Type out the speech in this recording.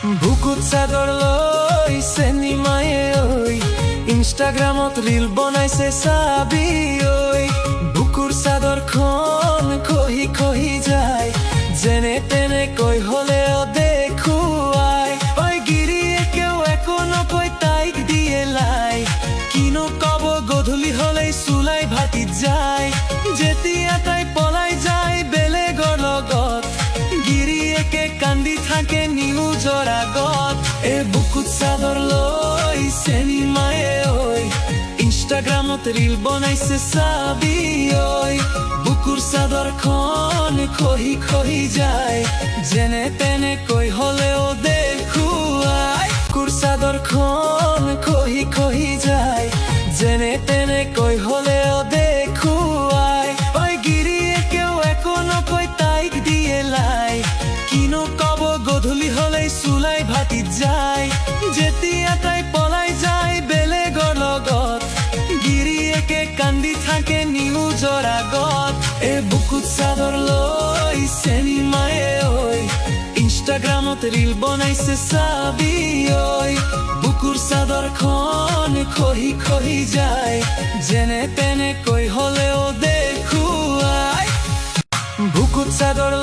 বুকুত চাদৰ লৈ চেনি মায়ে ঐ ইনষ্টাগ্ৰামত ৰীল বনাইছে চাবি ঐ বুকুৰ চাদৰখন খহি খহি যায় যেনে তেনেকৈ হ'লেও দেখুৱাই ঐ গিৰিয়েকেও একো নকৈ তাইক দিয়ে লাই কিনো কব গধূলি হ'লেই চুলাই ভাটিত যায় যেতিয়া তাই পলাই যায় বেলেগৰ লগত গিৰিয়েকে কান্দি থাকে নিউজৰ আগত বুকুত চাদৰ লৈ চেনি মায়ে ঐ ইনষ্টাগ্ৰামত ৰীল বনাইছে চাবি ঐ বুকুৰ চাদৰখন খহি খহি যায় যেনে তেনেকৈ হ'লেও দেখুৱাই বুকুৰ চাদৰখন খহি খহি যায় যেনে তেনেকৈ হ'লেও দেখুৱাই ঐ গিৰিয়েকেও একো নকৈ তাইক দিয়ে লাই কিনো কব গধূলি হ'লেই চুলাই ভাটিত যায় যেতিয়া তাই পলাই যায় বেলেগৰ লগত গিৰিয়েকে কান্দি থাকে নিউজৰ আগত বুকুত চাদৰ লৈ চেনি মায়ে ঐ ইনষ্টাগ্ৰামত ৰীল বনাইছে চাবি ঐ বুকুৰ চাদৰখন খহি খহি যায় যেনে তেনেকৈ হ'লেও দেখুৱাই বুকুত চাদৰ